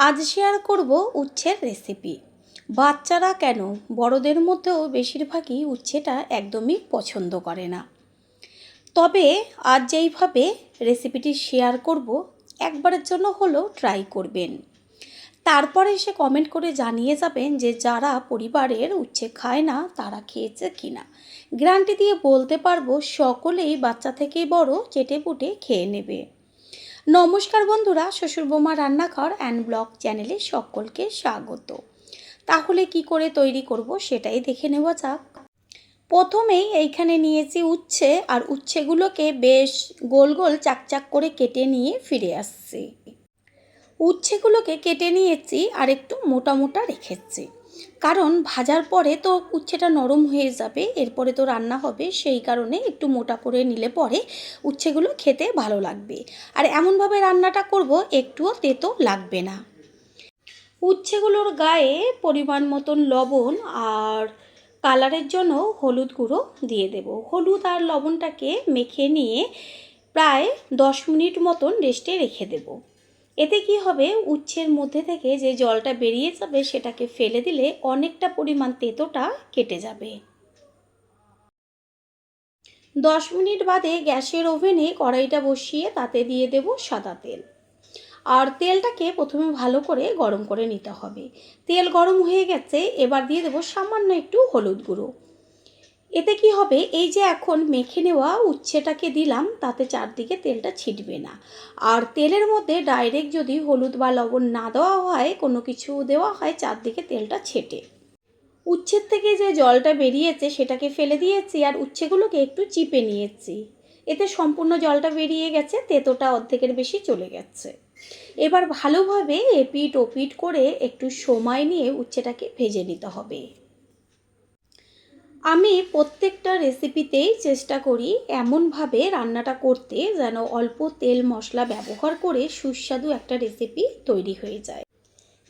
আজ শেয়ার করব উচ্ছের রেসিপি। বাচ্চারা কেন, বড়দের মধ্যেও বেশিরভাগই উচ্ছেটা একদমই পছন্দ করে না। তবে আজ যেইভাবে রেসিপিটি শেয়ার করব, একবারের জন্য হলেও ট্রাই করবেন। তারপরে এসে কমেন্ট করে জানিয়ে যাবেন যে যারা পরিবারের উচ্ছে খায় না তারা খেয়েছে কিনা। গ্যারান্টি দিয়ে বলতে পারবো সকলেই, বাচ্চা থেকে বড়, চেটেপুটে খেয়ে নেবে। নমস্কার বন্ধুরা, শ্বশুর বৌমা রান্নাঘর অ্যান্ড ব্লগ চ্যানেলে সকলকে স্বাগত। তাহলে কি করে তৈরি করব সেটাই দেখে নেওয়া যাক। প্রথমেই এইখানে নিয়েছি উচ্ছে, আর উচ্ছেগুলোকে বেশ গোল গোল চাকচাক করে কেটে নিয়ে ফিরে আসছি। উচ্ছেগুলোকে কেটে নিয়েছি আর একটু মোটা মোটা রেখেছি, কারণ ভাজার পরে তো উচ্ছেটা নরম হয়ে যাবে, এরপরে তো রান্না হবে, সেই কারণে একটু মোটা করে নিলে পরে উচ্ছেগুলো খেতে ভালো লাগবে। আর এমনভাবে রান্নাটা করব একটুও তেতো লাগবে না। উচ্ছেগুলোর গায়ে পরিমাণ মতন লবণ আর কালারের জন্য হলুদ গুঁড়ো দিয়ে দেব। হলুদ আর লবণটাকে মেখে নিয়ে প্রায় 10 মিনিট মতন রেস্টে রেখে দেব। এতে কি হবে, উচ্ছের মধ্যে থেকে যে জলটা বেরিয়ে যাবে সেটাকে ফেলে দিলে অনেকটা পরিমাণ তেতোটা কেটে যাবে। 10 মিনিট বাদে গ্যাসের ওভেনে কড়াইটা বসিয়ে তাতে দিয়ে দেব সাদা তেল। আর তেলটাকে প্রথমে ভালো করে গরম করে নিতে হবে। তেল গরম হয়ে গেছে, এবার দিয়ে দেব সামান্য একটু হলুদ গুঁড়ো। এতে কি হবে, এই যে এখন মেখে নেওয়া উচ্ছেটাকে দিলাম, তাতে চারদিকে তেলটা ছিটবে না। আর তেলের মধ্যে ডাইরেক্ট যদি হলুদ বা লবণ না দেওয়া হয়, কোনো কিছু দেওয়া হয়, চারদিকে তেলটা ছেটে উচ্ছের থেকে যে জলটা বেরিয়েছে সেটাকে ফেলে দিয়েছি আর উচ্ছেগুলোকে একটু চিপে নিয়েছি। এতে সম্পূর্ণ জলটা বেরিয়ে গেছে, তেতোটা অর্ধেকের বেশি চলে গেছে। এবার ভালোভাবে এপিট ওপিট করে একটু সময় নিয়ে উচ্ছেটাকে ভেজে নিতে হবে। আমি প্রত্যেকটা রেসিপিতেই চেষ্টা করি এমনভাবে রান্নাটা করতে যেন অল্প তেল মশলা ব্যবহার করে সুস্বাদু একটা রেসিপি তৈরি হয়ে যায়।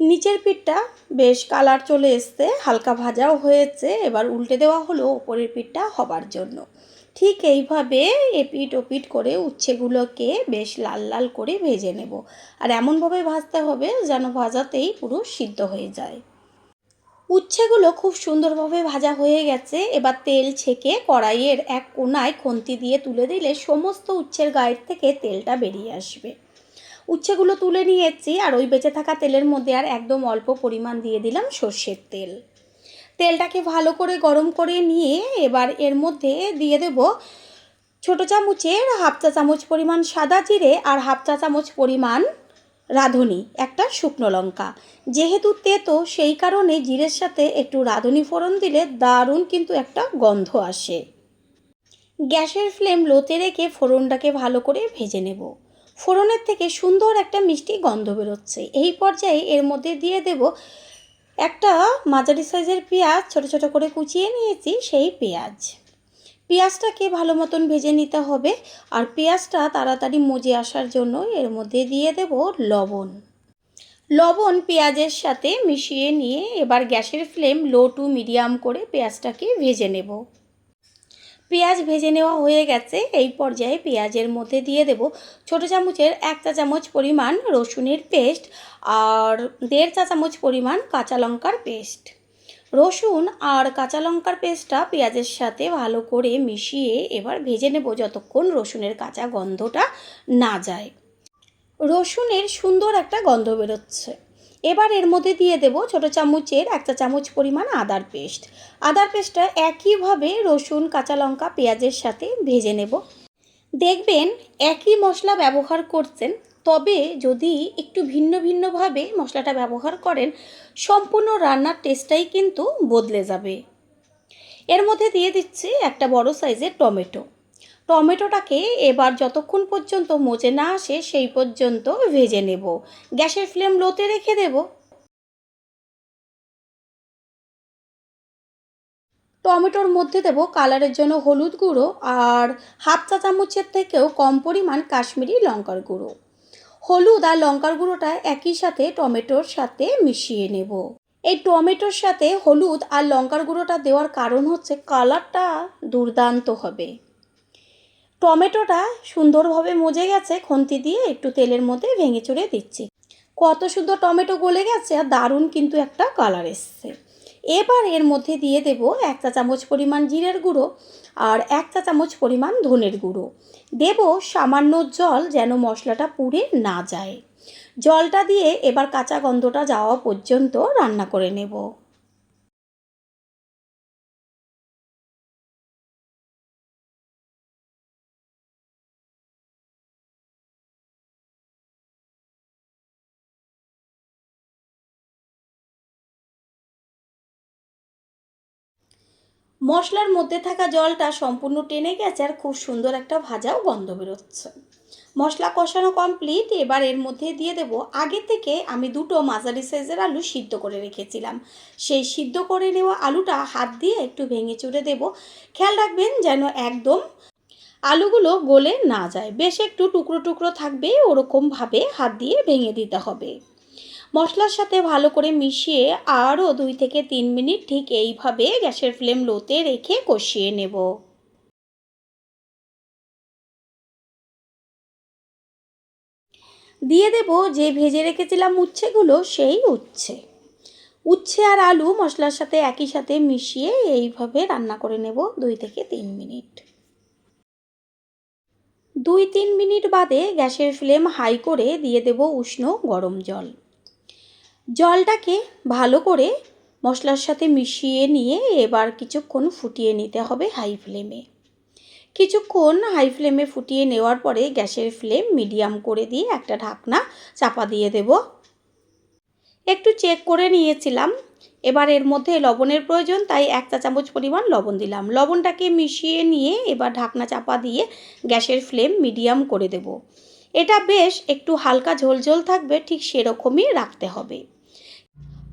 নিচের পিঠটা বেশ কালার চলে এসছে, হালকা ভাজাও হয়েছে, এবার উল্টে দেওয়া হলো ওপরের পিঠটা হবার জন্য। ঠিক এইভাবে এপিট ওপিট করে উচ্ছেগুলোকে বেশ লাল লাল করে ভেজে নেব। আর এমনভাবে ভাজতে হবে যেন ভাজাতেই পুরো সিদ্ধ হয়ে যায়। উচ্ছেগুলো খুব সুন্দরভাবে ভাজা হয়ে গেছে, এবার তেল ছেঁকে কড়াইয়ের এক কোণায় খুন্তি দিয়ে তুলে দিলে সমস্ত উচ্ছের গায়ের থেকে তেলটা বেরিয়ে আসবে। উচ্ছেগুলো তুলে নিয়েছি আর ওই বেঁচে থাকা তেলের মধ্যে আর একদম অল্প পরিমাণ দিয়ে দিলাম সর্ষের তেল। তেলটাকে ভালো করে গরম করে নিয়ে এবার এর মধ্যে দিয়ে দেব ছোটো চামচের হাফ চা চামচ পরিমাণ সাদা জিরে আর হাফ চা চামচ পরিমাণ রাঁধুনি, একটা শুকনো লঙ্কা। যেহেতু তেতো সেই কারণে জিরের সাথে একটু রাঁধুনি ফোড়ন দিলে দারুণ কিন্তু একটা গন্ধ আসে। গ্যাসের ফ্লেম লোতে রেখে ফোড়নটাকে ভালো করে ভেজে নেব। ফোড়নের থেকে সুন্দর একটা মিষ্টি গন্ধ বেরোচ্ছে। এই পর্যায়ে এর মধ্যে দিয়ে দেব একটা মাঝারি সাইজের পেঁয়াজ, ছোট ছোট করে কুচিয়ে নিয়েছি সেই পেঁয়াজ। পেঁয়াজটাকে ভালো মতন ভেজে নিতে হবে। আর পেঁয়াজটা তাড়াতাড়ি মজে আসার জন্য এর মধ্যে দিয়ে দেব লবণ। লবণ পেঁয়াজের সাথে মিশিয়ে নিয়ে এবার গ্যাসের ফ্লেম লো টু মিডিয়াম করে পেঁয়াজটাকে ভেজে নেব। পেঁয়াজ ভেজে নেওয়া হয়ে গেছে, এই পর্যায়ে পেঁয়াজের মধ্যে দিয়ে দেব ছোটো চামচের 1 চা চামচ পরিমাণ রসুনের পেস্ট আর 1.5 চা চামচ পরিমাণ কাঁচা লঙ্কার পেস্ট। রসুন আর কাঁচা লঙ্কার পেস্টটা পেঁয়াজের সাথে ভালো করে মিশিয়ে এবার ভেজে নেব যতক্ষণ রসুনের কাঁচা গন্ধটা না যায়। রসুনের সুন্দর একটা গন্ধ বেরোচ্ছে। এবার এর মধ্যে দিয়ে দেব ছোটো চামচের 1 চা চামচ পরিমাণ আদার পেস্ট। আদার পেস্টটা একইভাবে রসুন কাঁচা লঙ্কা পেঁয়াজের সাথে ভেজে নেব। দেখবেন একই মশলা ব্যবহার করছেন, তবে যদি একটু ভিন্ন ভিন্নভাবে মশলাটা ব্যবহার করেন সম্পূর্ণ রান্নার টেস্টটাই কিন্তু বদলে যাবে। এর মধ্যে দিয়ে দিচ্ছি একটা বড় সাইজের টমেটো। টমেটোটাকে এবার যতক্ষণ পর্যন্ত মজে না আসে সেই পর্যন্ত ভেজে নেব। গ্যাসের ফ্লেম লোতে রেখে দেব। টমেটোর মধ্যে দেব কালারের জন্য হলুদ গুঁড়ো আর হাফ চা চামচের থেকেও কম পরিমাণ কাশ্মীরি লঙ্কার গুঁড়ো। হলুদ আর লঙ্কার গুঁড়োটা একই সাথে টমেটোর সাথে মিশিয়ে নেব। এই টমেটোর সাথে হলুদ আর লঙ্কার গুঁড়োটা দেওয়ার কারণ হচ্ছে কালারটা দুর্দান্ত হবে। টমেটোটা সুন্দরভাবে মজে গেছে, খুন্তি দিয়ে একটু তেলের মধ্যে ভেঙে চড়ে দিচ্ছি। কত সুন্দর টমেটো গলে গেছে আর দারুণ কিন্তু একটা কালার এসছে। এবার এর মধ্যে দিয়ে দেব 1 চা চামচ পরিমাণ জিরের গুঁড়ো আর 1 চা চামচ পরিমাণ ধনের গুঁড়ো। দেব সামান্য জল যেন মশলাটা পুড়ে না যায়। জলটা দিয়ে এবার কাঁচা গন্ধটা যাওয়া পর্যন্ত রান্না করে নেব। মশলার মধ্যে থাকা জলটা সম্পূর্ণ টেনে গেছে আর খুব সুন্দর একটা ভাজাও গন্ধ বেরোচ্ছে। মশলা কষানো কমপ্লিট। এবার এর মধ্যে দিয়ে দেব আগে থেকে আমি দুটো মাঝারি সাইজের আলু সিদ্ধ করে রেখেছিলাম। সেই সিদ্ধ করে নেওয়া আলুটা হাত দিয়ে একটু ভেঙে চুড়ে দেব। খেয়াল রাখবেন যেন একদম আলুগুলো গলে না যায়, বেশ একটু টুকরো টুকরো থাকবে, ওরকমভাবে হাত দিয়ে ভেঙে দিতে হবে। মশলার সাথে ভালো করে মিশিয়ে আরও 2 থেকে 3 মিনিট ঠিক এইভাবে গ্যাসের ফ্লেম লোতে রেখে কষিয়ে নেব। দিয়ে দেব যে ভেজে রেখেছিলাম উচ্ছেগুলো, সেই উচ্ছে আর আলু মশলার সাথে একই সাথে মিশিয়ে এইভাবে রান্না করে নেব 2 থেকে 3 মিনিট। 2-3 মিনিট বাদে গ্যাসের ফ্লেম হাই করে দিয়ে দেব উষ্ণ গরম জল। জলটাকে ভালো করে মশলার সাথে মিশিয়ে নিয়ে এবার কিছুক্ষণ ফুটিয়ে নিতে হবে হাই ফ্লেমে। কিছুক্ষণ হাই ফ্লেমে ফুটিয়ে নেওয়ার পরে গ্যাসের ফ্লেম মিডিয়াম করে দিয়ে একটা ঢাকনা চাপা দিয়ে দেব। একটু চেক করে নিয়েছিলাম। এবার এর মধ্যে লবণের প্রয়োজন, তাই 1 চা চামচ পরিমাণ লবণ দিলাম। লবণটাকে মিশিয়ে নিয়ে এবার ঢাকনা চাপা দিয়ে গ্যাসের ফ্লেম মিডিয়াম করে দেব। এটা বেশ একটু হালকা ঝোলঝোল থাকবে, ঠিক সেরকমই রাখতে হবে।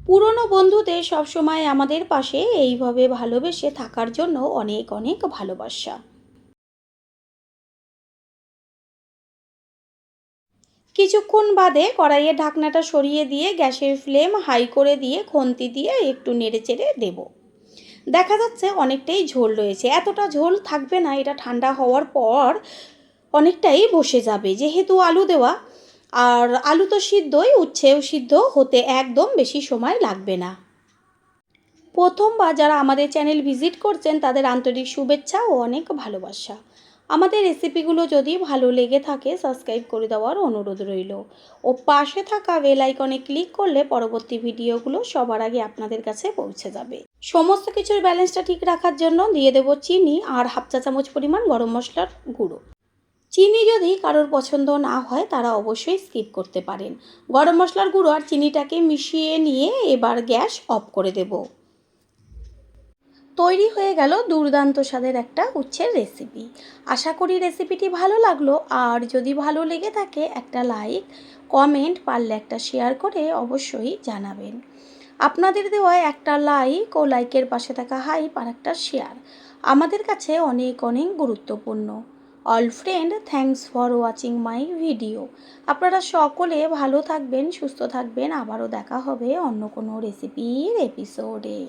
পুরনো বন্ধুদের সবসময় আমাদের পাশে এইভাবে ভালোবেসে থাকার জন্য অনেক অনেক ভালোবাসা। কিছুক্ষণ বাদে কড়াইয়ের ঢাকনাটা সরিয়ে দিয়ে গ্যাসের ফ্লেম হাই করে দিয়ে খুন্তি দিয়ে একটু নেড়েচেড়ে দেব। দেখা যাচ্ছে অনেকটাই ঝোল রয়েছে। এতটা ঝোল থাকবে না, এটা ঠান্ডা হওয়ার পর অনেকটাই বসে যাবে, যেহেতু আলু দেওয়া। আর আলু তো সিদ্ধই, উচ্ছেও সিদ্ধ হতে একদম বেশি সময় লাগবে না। প্রথমবার যারা আমাদের চ্যানেল ভিজিট করছেন তাদের আন্তরিক শুভেচ্ছা ও অনেক ভালোবাসা। আমাদের রেসিপিগুলো যদি ভালো লেগে থাকে সাবস্ক্রাইব করে দেওয়ার অনুরোধ রইল ও পাশে থাকা বেল আইকনে ক্লিক করলে পরবর্তী ভিডিওগুলো সবার আগে আপনাদের কাছে পৌঁছে যাবে। সমস্ত কিছুর ব্যালেন্সটা ঠিক রাখার জন্য দিয়ে দেব চিনি আর 1/2 চা চামচ পরিমাণ গরম মশলার গুঁড়ো। চিনি যদি কারোর পছন্দ না হয় তারা অবশ্যই স্কিপ করতে পারেন। গরম মশলার গুঁড়ো আর চিনিটাকে মিশিয়ে নিয়ে এবার গ্যাস অফ করে দেব। তৈরি হয়ে গেল দুর্দান্ত স্বাদের একটা উচ্ছের রেসিপি। আশা করি রেসিপিটি ভালো লাগলো, আর যদি ভালো লেগে থাকে একটা লাইক, কমেন্ট, পারলে একটা শেয়ার করে অবশ্যই জানাবেন। আপনাদের দেওয়া একটা লাইক ও লাইকের পাশে থাকা হাইপ আর একটা শেয়ার আমাদের কাছে অনেক অনেক গুরুত্বপূর্ণ। All friend, thanks for watching my video. আপনারা সকলে ভালো থাকবেন, সুস্থ থাকবেন। আবারও দেখা হবে অন্য কোনো রেসিপির এপিসোডে।